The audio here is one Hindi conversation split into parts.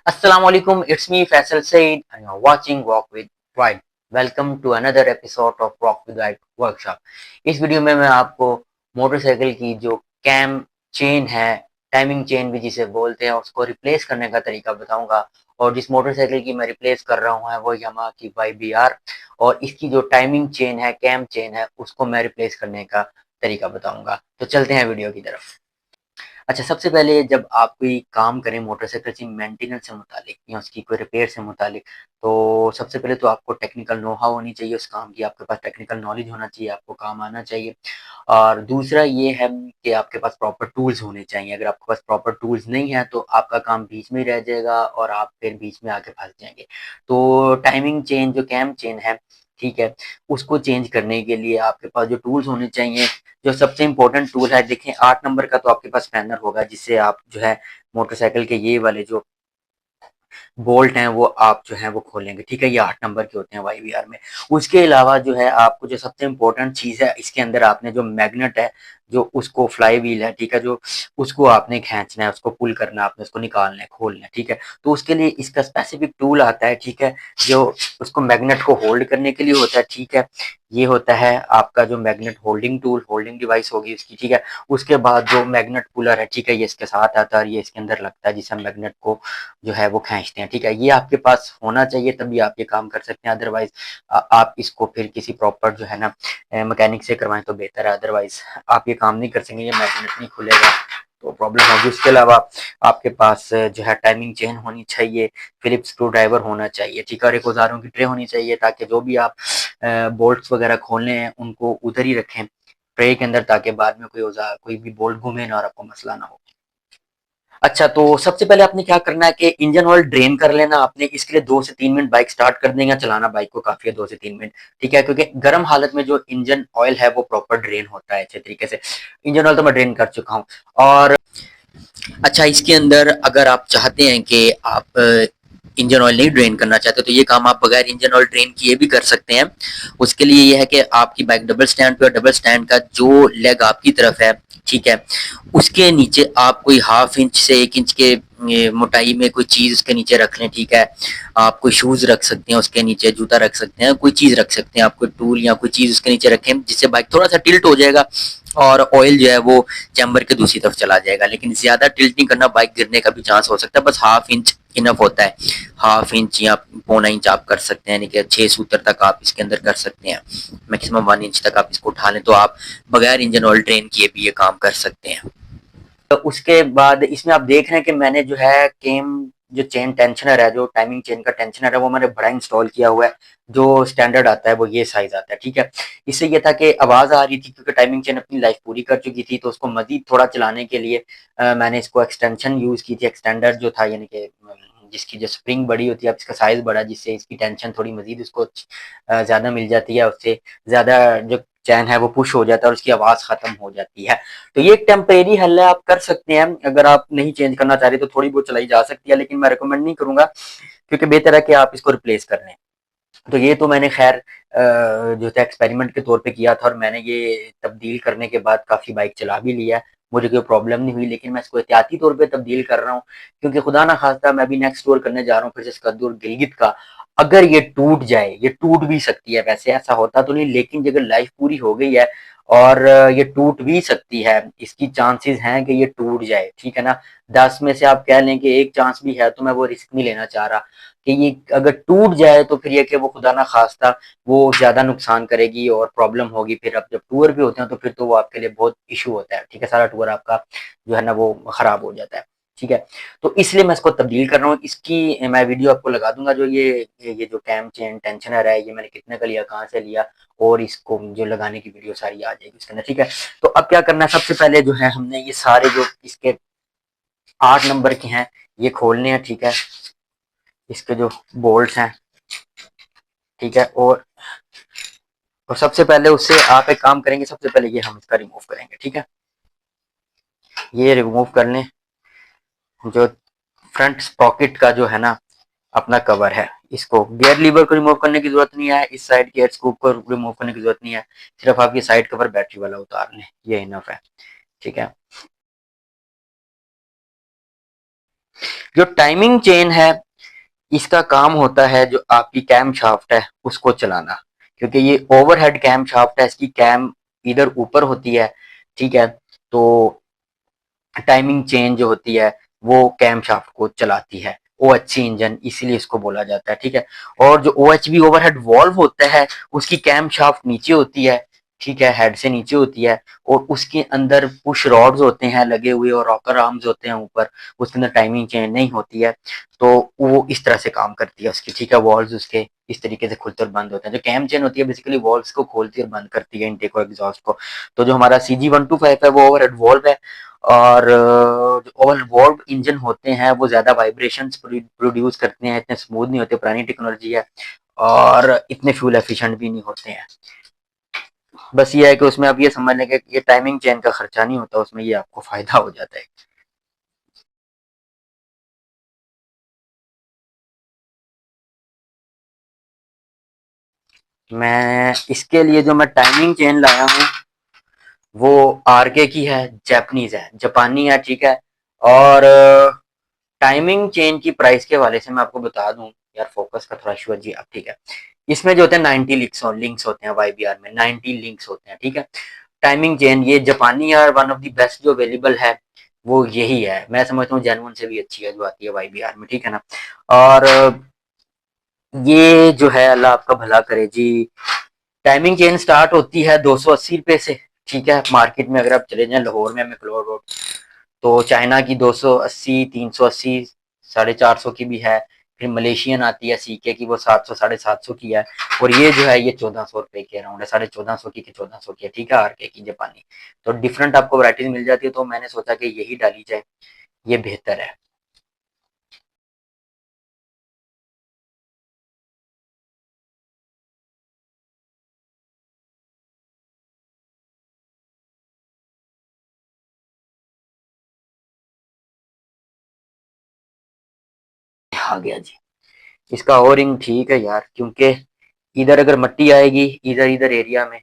Assalamualaikum, it's me Faisal Said and you're watching Walk with Ride. Welcome to another episode of Walk with Ride workshop. इस वीडियो में मैं आपको मोटरसाइकिल की जो कैम चेन है, टाइमिंग चेन भी जिसे बोलते हैं, उसको रिप्लेस करने का तरीका बताऊंगा। और जिस मोटरसाइकिल की मैं रिप्लेस कर रहा हूँ है वो यामाहा की YBR, और इसकी जो टाइमिंग चेन है, कैम चेन है, उसको मैं रिप्लेस करने का तरीका बताऊंगा। तो चलते हैं वीडियो की तरफ। अच्छा, सबसे पहले जब आप कोई काम करें मोटरसाइकिल की मेंटेनेंस से मुतालिक या उसकी कोई रिपेयर से मुतालिक, तो सबसे पहले तो आपको टेक्निकल नो हाउ होनी चाहिए उस काम की, आपके पास टेक्निकल नॉलेज होना चाहिए, आपको काम आना चाहिए। और दूसरा ये है कि आपके पास प्रॉपर टूल्स होने चाहिए। अगर आपके पास प्रॉपर टूल्स नहीं है तो आपका काम बीच में ही रह जाएगा और आप फिर बीच में आके फंस जाएंगे। तो टाइमिंग चेन जो कैम चेन है, ठीक है, उसको चेंज करने के लिए आपके पास जो टूल्स होने चाहिए, जो सबसे इम्पोर्टेंट टूल है, देखें 8 नंबर का तो आपके पास स्पैनर होगा, जिससे आप जो है मोटरसाइकिल के ये वाले जो बोल्ट हैं वो आप जो है वो खोलेंगे। ठीक है, ये 8 नंबर के होते हैं YBR में। उसके अलावा जो है आपको जो सबसे इम्पोर्टेंट चीज़ है, इसके अंदर आपने जो मैग्नेट है, जो उसको फ्लाई व्हील है, ठीक है, जो उसको आपने खींचना है, उसको पुल करना है, आपने उसको निकालना है, खोलना है। ठीक है, तो उसके लिए इसका स्पेसिफिक टूल आता है, ठीक है, जो उसको मैग्नेट को होल्ड करने के लिए होता है। ठीक है, ये होता है आपका जो magnet holding tool, holding device होगी उसकी। ठीक है, उसके बाद जो मैग्नेट पुलर है, ठीक है, ये इसके साथ आता है और ये इसके अंदर लगता है, जिससे हम मैग्नेट को जो है वो खींचते हैं। ठीक है, ये आपके पास होना चाहिए, तभी आप ये काम कर सकते हैं। अदरवाइज आप इसको फिर किसी प्रॉपर जो है ना मैकेनिक से करवाएं तो बेहतर है। अदरवाइज आप ये काम नहीं कर सकेंगे, ये मैग्नेट नहीं खुलेगा, तो प्रॉब्लम होगी। उसके अलावा आपके पास जो है टाइमिंग चेन होनी चाहिए, फिलिप्स स्क्रू ड्राइवर होना चाहिए, ठीक है, और एक औजारों की ट्रे होनी चाहिए, ताकि जो भी आप बोल्ट्स वगैरह खोलने हैं उनको उधर ही रखें ट्रे के अंदर, ताकि बाद में कोई औजार कोई भी बोल्ट घूमे ना और आपको मसला ना हो। अच्छा, तो सबसे पहले आपने क्या करना है कि इंजन ऑयल ड्रेन कर लेना आपने। इसके लिए 2 से 3 मिनट बाइक स्टार्ट कर देंगे, चलाना बाइक को काफी है 2 से 3 मिनट। ठीक है, क्योंकि गर्म हालत में जो इंजन ऑयल है वो प्रॉपर ड्रेन होता है अच्छे तरीके से। इंजन ऑयल तो मैं ड्रेन कर चुका हूँ। और अच्छा, इसके अंदर अगर आप चाहते हैं कि आप इंजन ऑयल नहीं ड्रेन करना चाहते, तो ये काम आप बगैर इंजन ऑयल ड्रेन किए भी कर सकते हैं। उसके लिए ये है कि आपकी बाइक डबल स्टैंड पे, और डबल स्टैंड का जो लेग आपकी तरफ है, ठीक है, उसके नीचे आप कोई 1/2 इंच से 1 इंच के मोटाई में कोई चीज उसके नीचे रख लें। ठीक है, आप कोई शूज रख सकते हैं उसके नीचे, जूता रख सकते हैं, कोई चीज रख सकते हैं, आप कोई टूल या कोई चीज उसके नीचे रखें, जिससे बाइक थोड़ा सा टिल्ट हो जाएगा और ऑयल जो है वो चैम्बर के दूसरी तरफ चला जाएगा। लेकिन ज्यादा टिल्ट नहीं करना, बाइक गिरने का भी चांस हो सकता है। बस 1/2 इंच इनफ होता है। 1/2 इंच या 1/4 इंच आप कर सकते हैं, यानी कि 6 सूत्र तक आप इसके अंदर कर सकते हैं। मैक्सिमम 1 इंच तक आप इसको उठा लें, तो आप बगैर इंजन ऑयल ड्रेन किए भी ये काम कर सकते हैं। तो उसके बाद इसमें आप देख रहे हैं कि मैंने जो है केम जो चेन टेंशनर है, जो टाइमिंग चेन का टेंशनर है, वो मैंने बड़ा इंस्टॉल किया हुआ है। जो स्टैंडर्ड आता है वो ये साइज आता है। ठीक है, इससे ये था कि आवाज आ रही थी, क्योंकि टाइमिंग चेन अपनी लाइफ पूरी कर चुकी थी, तो उसको मजीद थोड़ा चलाने के लिए मैंने इसको एक्सटेंशन यूज की थी। एक्सटेंडर जो था, यानी कि जिसकी जो स्प्रिंग बड़ी होती है, अब इसका साइज बड़ा, जिससे इसकी टेंशन थोड़ी मजीद उसको ज्यादा मिल जाती है, उससे ज्यादा जो चैन है वो पुश हो जाता है और उसकी आवाज खत्म हो जाती है। तो ये एक टेम्परेरी हल है, आप कर सकते हैं। अगर आप नहीं चेंज करना चाह रहे तो थोड़ी बहुत चलाई जा सकती है, लेकिन मैं रिकमेंड नहीं करूंगा, क्योंकि बेहतर है कि आप इसको रिप्लेस कर लें। तो ये तो मैंने खैर जो था एक्सपेरिमेंट के तौर पे किया था, और मैंने ये तब्दील करने के बाद काफ़ी बाइक चला भी लिया है, मुझे कोई प्रॉब्लम नहीं हुई। लेकिन मैं इसको एहतियाती तौर पे तब्दील कर रहा हूँ, क्योंकि खुदा ना खास्ता मैं भी नेक्स्ट टूर करने जा रहा हूँ फिर से स्कद्दू और गिलगित का। अगर ये टूट जाए, ये टूट भी सकती है, वैसे ऐसा होता तो नहीं, लेकिन अगर लाइफ पूरी हो गई है और ये टूट भी सकती है, इसकी चांसेस हैं कि ये टूट जाए। ठीक है ना, 10 में से आप कह लें कि एक चांस भी है, तो मैं वो रिस्क नहीं लेना चाह रहा कि ये अगर टूट जाए तो फिर ये कि वो खुदा ना खास्ता वो ज्यादा नुकसान करेगी और प्रॉब्लम होगी। फिर अब जब टूर भी होते हैं तो फिर तो वो आपके लिए बहुत इशू होता है। ठीक है, सारा टूर आपका जो है ना वो खराब हो जाता है। ठीक है, तो इसलिए मैं इसको तब्दील कर रहा हूँ। इसकी मैं वीडियो आपको लगा दूंगा, जो ये जो कैम चेन टेंशनर है, ये मैंने कितने का लिया, कहाँ से लिया, और इसको जो लगाने की वीडियो सारी आ जाएगी इसके अंदर। ठीक है, तो अब क्या करना है, सबसे पहले जो है हमने ये सारे जो इसके 8 नंबर के हैं ये खोलने हैं। ठीक है, इसके जो बोल्ट हैं, ठीक है, और सबसे पहले उससे आप एक काम करेंगे, सबसे पहले ये हम इसका रिमूव करेंगे। ठीक है, ये रिमूव कर लें। जो फ्रंट स्प्रॉकेट का जो है ना अपना कवर है, इसको गियर लीवर को रिमूव करने की जरूरत नहीं है, इस साइड गियर स्कूप को रिमूव करने की जरूरत नहीं है, सिर्फ आप ये साइड कवर बैटरी वाला उतार लें, ये इनफ है। ठीक है, जो टाइमिंग चेन है, इसका काम होता है जो आपकी कैम शाफ्ट है उसको चलाना, क्योंकि ये ओवरहेड कैम शाफ्ट है, इसकी कैम इधर ऊपर होती है, ठीक है। तो टाइमिंग चेन जो होती है वो कैम शाफ्ट को चलाती है, OHC इंजन इसीलिए इसको बोला जाता है, ठीक है। और जो OHV ओवरहेड वॉल्व होता है उसकी कैम शाफ्ट नीचे होती है, ठीक है, हेड से नीचे होती है, और उसके अंदर पुश रॉड्स होते हैं लगे हुए और रॉकर आर्म्स होते हैं ऊपर, उसके अंदर टाइमिंग चेन नहीं होती है। तो वो इस तरह से काम करती है उसकी, ठीक है। वॉल्व्स उसके इस तरीके से खुलते और बंद होते हैं। जो कैम चेन होती है बेसिकली वॉल्व्स को खोलती और बंद करती है, इनटेक और एग्जॉस्ट को। तो जो हमारा CG125 है वो ओवरहेड वॉल्व है, और जो ओवरहेड वॉल्व इंजन होते हैं वो ज्यादा वाइब्रेशंस प्रोड्यूस करते हैं, इतने स्मूथ नहीं होते, पुरानी टेक्नोलॉजी है, और इतने फ्यूल एफिशिएंट भी नहीं होते हैं। बस ये है कि उसमें आप ये समझ लें कि ये टाइमिंग चेन का खर्चा नहीं होता, उसमें ये आपको फायदा हो जाता है। मैं इसके लिए जो मैं टाइमिंग चेन लाया हूँ वो RK की है, जापानीज है, जापानी है, ठीक है। और टाइमिंग चेन की प्राइस के हवाले से मैं आपको बता दूं, यार फोकस का थोड़ा इशू है जी, अब ठीक है। इसमें जो होते हैं 90 लिंक्स होते हैं, YBR में 90 लिंक्स होते हैं, ठीक है। टाइमिंग चेन ये जापानी और वन ऑफ द बेस्ट जो अवेलेबल है वो यही है, मैं समझता हूँ जेनुइन से भी अच्छी है जो आती है YBR में, ठीक है ना। और ये जो है अल्लाह आपका भला करे जी। टाइमिंग चेन स्टार्ट होती है 280 रुपए से, ठीक है। मार्केट में अगर आप चले जाएं लाहौर में मैक्लोर रोड, तो चाइना की 280, 380, 450 की भी है। फिर मलेशियन आती है CK की, वो 700, 750 की है। और ये जो है ये 1400 रुपए के अराउंड है, 1450 की 1400 की है, ठीक है, RK की जापानी। तो डिफरेंट आपको वैरायटीज मिल जाती है, तो मैंने सोचा कि यही डाली जाए, ये बेहतर है। आ गया जी। इसका ओरिंग ठीक है यार, क्योंकि इधर अगर मट्टी आएगी इधर इधर एरिया में,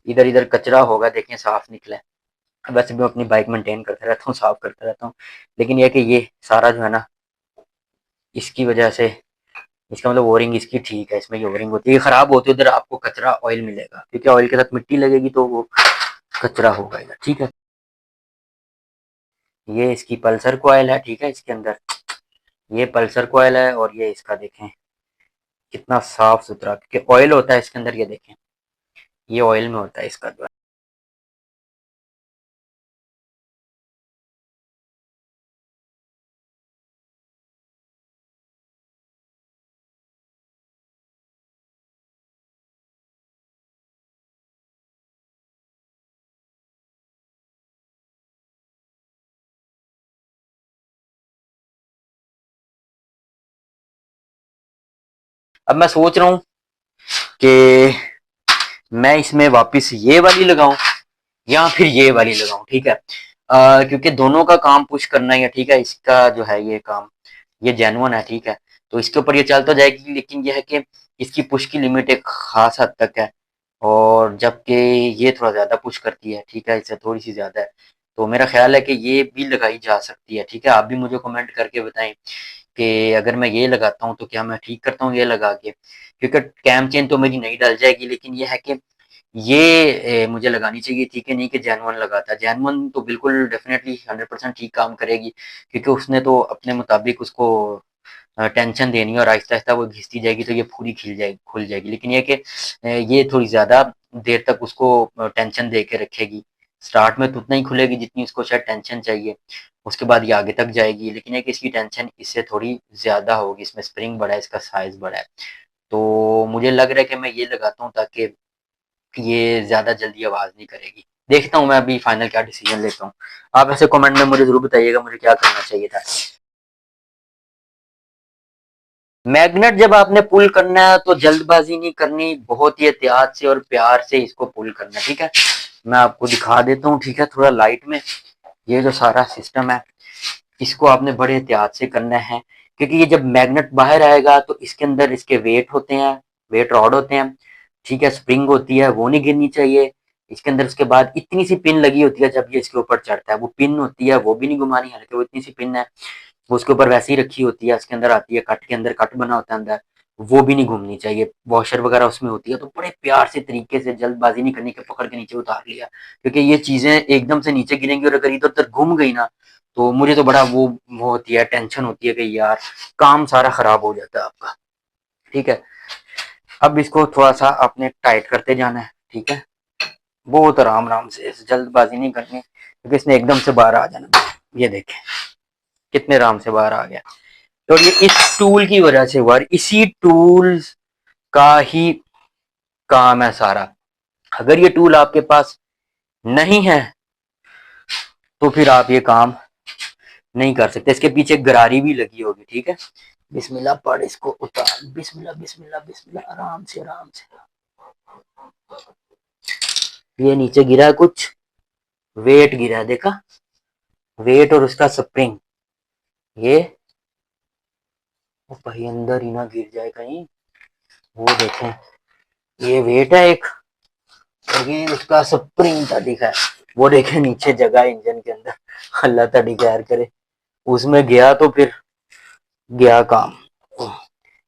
इधर इधर कचरा होगा, देखें साफ निकला है। वैसे भी मैं अपनी बाइक मेंटेन करता रहता हूँ, साफ करता रहता हूँ, लेकिन यह कि ये सारा जो है ना, इसकी वजह से, इसका मतलब ओरिंग इसकी ठीक है, इसमें ये ओरिंग होती है, खराब होती है उधर आपको कचरा ऑयल मिलेगा, क्योंकि ऑयल के साथ मिट्टी लगेगी तो वो कचरा होगा इधर, ठीक है। ये इसकी पल्सर कॉइल है, ठीक है, इसके अंदर ये पल्सर कॉइल है, और ये इसका देखें कितना साफ सुथरा, क्योंकि ऑयल होता है इसके अंदर, ये देखें ये ऑयल में होता है इसका जो है। अब मैं सोच रहा हूँ कि मैं इसमें वापस ये वाली लगाऊं या फिर ये वाली लगाऊं, ठीक है। क्योंकि दोनों का काम पुश करना ही है, ठीक है। इसका जो है ये काम, ये जेन्युइन है, ठीक है। तो इसके ऊपर ये चल तो जाएगी, लेकिन ये है कि इसकी पुश की लिमिट एक खास हद तक है, और जबकि ये थोड़ा ज्यादा पुश करती है, ठीक है, इससे थोड़ी सी ज्यादा है। तो मेरा ख्याल है कि ये भी लगाई जा सकती है, ठीक है। आप भी मुझे कमेंट करके बताएं कि अगर मैं ये लगाता हूँ तो क्या मैं ठीक करता हूँ ये लगा के, क्योंकि कैम चेन तो मेरी नहीं डल जाएगी, लेकिन ये है कि ये मुझे लगानी चाहिए, ठीक है, नहीं कि जैनवन लगाता। जैनवन तो बिल्कुल डेफिनेटली 100% ठीक काम करेगी, क्योंकि उसने तो अपने मुताबिक उसको टेंशन देनी है, और आहिस्ता आहिस्ता वो घिसती जाएगी तो ये पूरी खिल जाएगी, खुल जाएगी। लेकिन ये कि ये थोड़ी ज्यादा देर तक उसको टेंशन दे के रखेगी। स्टार्ट में तो उतना ही खुलेगी जितनी उसको शायद टेंशन चाहिए, उसके बाद ये आगे तक जाएगी, लेकिन एक इसकी टेंशन इससे थोड़ी ज्यादा होगी, इसमें स्प्रिंग बड़ा है, इसका साइज बड़ा है। तो मुझे लग रहा है कि मैं ये लगाता हूँ ताकि ये ज्यादा जल्दी आवाज नहीं करेगी। देखता हूँ मैं अभी फाइनल क्या डिसीजन लेता हूँ। आप ऐसे कमेंट में मुझे जरूर बताइएगा मुझे क्या करना चाहिए था। मैग्नेट जब आपने पुल करना है तो जल्दबाजी नहीं करनी, बहुत ही एहतियात से और प्यार से इसको पुल करना, ठीक है। मैं आपको दिखा देता हूँ, ठीक है, थोड़ा लाइट में। ये जो सारा सिस्टम है इसको आपने बड़े एहतियात से करना है, क्योंकि ये जब मैग्नेट बाहर आएगा तो इसके अंदर इसके वेट होते हैं, वेट रॉड होते हैं, ठीक है, स्प्रिंग होती है, वो नहीं गिरनी चाहिए इसके अंदर। उसके बाद इतनी सी पिन लगी होती है, जब ये इसके ऊपर चढ़ता है वो पिन होती है वो भी नहीं घुमानी, हालांकि वो इतनी सी पिन है, वो उसके ऊपर वैसे ही रखी होती है, इसके अंदर आती है, कट के अंदर कट बना होता है अंदर, वो भी नहीं घूमनी चाहिए। वॉशर वगैरह उसमें होती है, तो बड़े प्यार से तरीके से, जल्दबाजी नहीं करनी कि पकड़ के नीचे उतार लिया, क्योंकि ये चीजें एकदम से नीचे गिरेंगी और अगर इधर उधर घूम गई ना, तो मुझे तो बड़ा वो होती है, टेंशन होती है कि यार काम सारा खराब हो जाता है आपका। ठीक है, अब इसको थोड़ा सा आपने टाइट करते जाना है। ठीक है, बहुत आराम आराम से, जल्दबाजी नहीं करनी, क्योंकि इसने एकदम से बाहर आ जाना। ये देखें कितने आराम से बाहर आ गया। तो ये इस टूल की वजह से हुआ, इसी टूल का ही काम है सारा। अगर ये टूल आपके पास नहीं है तो फिर आप ये काम नहीं कर सकते। इसके पीछे गरारी भी लगी होगी। ठीक है, बिस्मिल्लाह पढ़, इसको उतार, बिस्मिल्लाह बिस्मिल्लाह बिस्मिल्लाह, आराम से आराम से। ये नीचे गिरा है, कुछ वेट गिरा है, देखा, वेट और उसका स्प्रिंग। ये भाई अंदर ही ना गिर जाए कहीं। वो देखें, ये वेट है एक, और ये उसका स्प्रिंग था, दिखा है। वो देखे नीचे जगह इंजन के अंदर, अल्लाह ताड़ी खैर करे। उसमें गया तो फिर गया काम।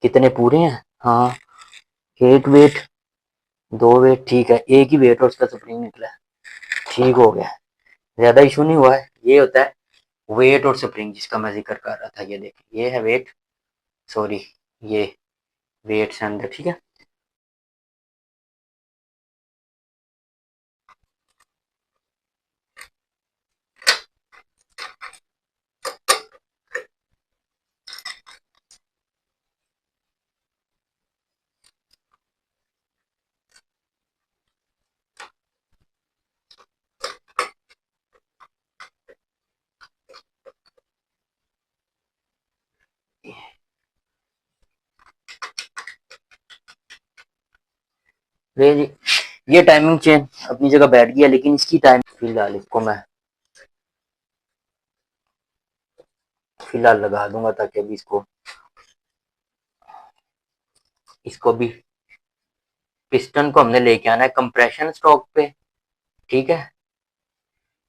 कितने पूरे हैं? हाँ, एक वेट, दो वेट, ठीक है, एक ही वेट और उसका स्प्रिंग निकला है, ठीक हो गया, ज्यादा इशू नहीं हुआ है। ये होता है वेट और स्प्रिंग, जिसका मैं जिक्र कर रहा था। ये देखिए, ये है वेट, सॉरी, ये वेट से अंदर। ठीक है, जी, ये टाइमिंग चेन अपनी जगह बैठ गया, लेकिन इसकी टाइम फिलहाल इसको मैं फिलहाल लगा दूंगा, ताकि अभी इसको भी, पिस्टन को हमने लेके आना है कंप्रेशन स्ट्रोक पे। ठीक है,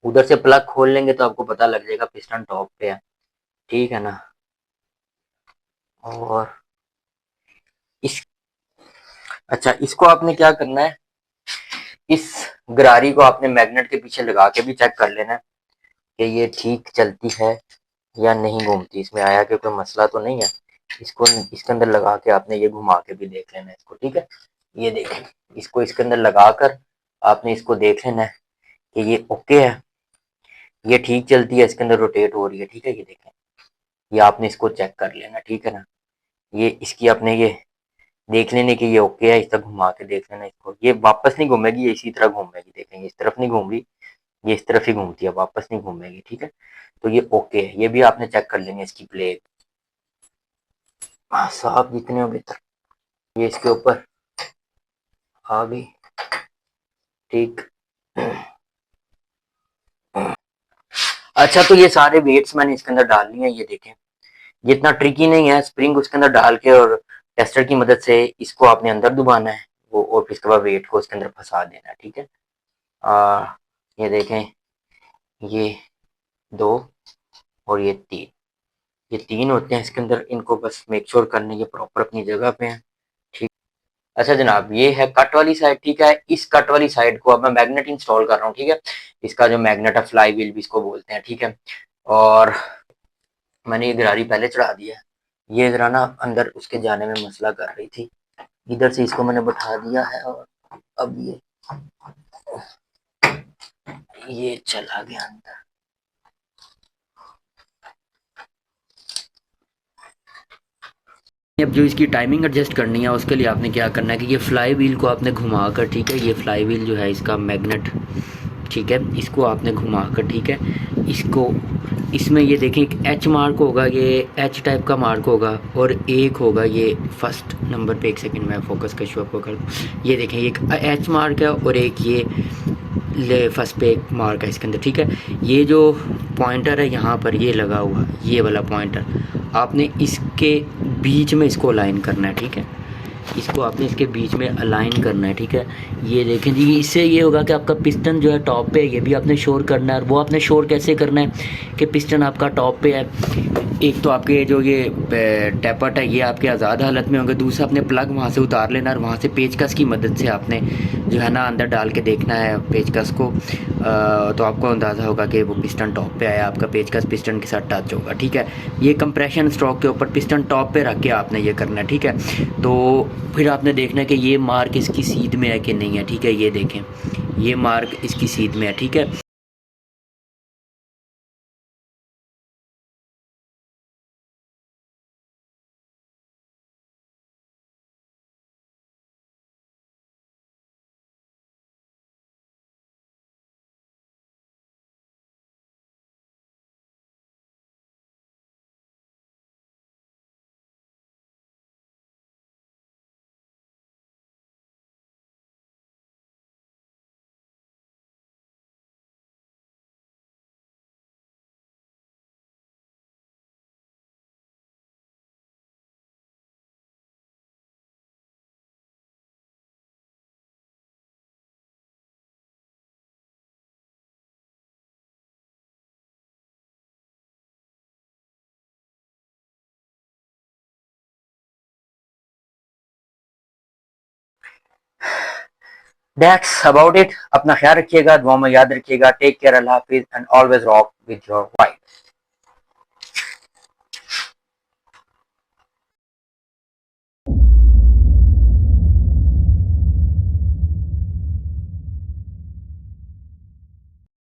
उधर से प्लग खोल लेंगे तो आपको पता लग जाएगा पिस्टन टॉप पे है। ठीक है ना, और इस, अच्छा, इसको आपने क्या करना है, इस गरारी को आपने मैग्नेट के पीछे लगा के भी चेक कर लेना है कि ये ठीक चलती है या नहीं घूमती, इसमें आया कि कोई मसला तो नहीं है। इसको इसके अंदर लगा के आपने ये घुमा के भी देख लेना है इसको। ठीक है, ये देखें, इसको इसके अंदर लगा कर आपने इसको देख लेना है कि ये ओके है, ये ठीक चलती है, इसके अंदर रोटेट हो रही है। ठीक है, ये देखें, ये आपने इसको चेक कर लेना। ठीक है ना, ये इसकी आपने ये देख लेने की ये ओके है, इस तरह घुमा के देख लेना इसको। ये वापस नहीं घूमेगी, ये इसी तरह घूमेगी, देखेंगे इस तरफ नहीं घूम रही, ये इस तरफ ही घूमती है, वापस नहीं घूमेगी। ठीक है, तो ये ओके है, ये भी आपने चेक कर लेंगे। इसकी प्लेट साफ जितने हो बेहतर, ये इसके ऊपर आ गई। ठीक, अच्छा, तो ये सारे वेट्स मैंने इसके अंदर डाल लिए हैं। ये देखें, ये इतना ट्रिकी नहीं है, स्प्रिंग उसके अंदर डाल के और टेस्टर की मदद से इसको आपने अंदर दबाना है वो, और फिर इसके बाद वेट को उसके अंदर फंसा देना है। ठीक है, ये देखें, ये दो और ये तीन, ये तीन होते हैं इसके अंदर, इनको बस मेक श्योर करने ये प्रॉपर अपनी जगह पे हैं। ठीक, अच्छा जनाब, ये है कट वाली साइड। ठीक है, इस कट वाली साइड को अब मैं मैग्नेट इंस्टॉल कर रहा हूँ। ठीक है, इसका जो मैग्नेट है, फ्लाई व्हील भी इसको बोलते हैं। ठीक है, और मैंने ये गरारी पहले चढ़ा दिया है। ये जरा ना अंदर उसके जाने में मसला कर रही थी, इधर से इसको मैंने बैठा दिया है, और अब ये चला गया अंदर। अब जो इसकी टाइमिंग एडजस्ट करनी है, उसके लिए आपने क्या करना है कि ये फ्लाई व्हील को आपने घुमा कर, ठीक है, ये फ्लाई व्हील जो है इसका मैग्नेट, ठीक है, इसको आपने घुमा कर, ठीक है, इसको, इसमें ये देखें एक एच मार्क होगा, ये एच टाइप का मार्क होगा, और एक होगा ये फर्स्ट नंबर पे, एक सेकंड में फोकस का शो आपको कर दूँ। ये देखें, एक एच मार्क है और एक ये ले फर्स्ट पे एक मार्क है इसके अंदर। ठीक है, ये जो पॉइंटर है यहाँ पर ये लगा हुआ, ये वाला पॉइंटर आपने इसके बीच में इसको अलाइन करना है। ठीक है, इसको आपने इसके बीच में अलाइन करना है, ठीक है। ये देखें जी, इससे ये होगा कि आपका पिस्टन जो है टॉप पे है, ये भी आपने श्योर करना है। और वो आपने श्योर कैसे करना है कि पिस्टन आपका टॉप पे है। एक तो आपके जो ये टैपट है ये आपके आज़ाद हालत में होंगे, दूसरा आपने प्लग वहाँ से उतार लेना और वहाँ से पेचकस की मदद से आपने जो है ना अंदर डाल के देखना है पेचकस को। तो आपको अंदाज़ा होगा कि वो पिस्टन टॉप पे आया, आपका पेचकस पिस्टन के साथ टच होगा, ठीक है। ये कंप्रेशन स्ट्रोक के ऊपर पिस्टन टॉप पे रख के आपने ये करना है, ठीक है। तो फिर आपने देखना है कि ये मार्क इसकी सीध में है कि नहीं है, ठीक है। ये देखें, ये मार्क इसकी सीध में है, ठीक है। That's about it. अपना ख्याल रखिएगा, दुआ में याद रखिएगा। टेक केयर, अल्लाह हाफिज and always rock with your wife.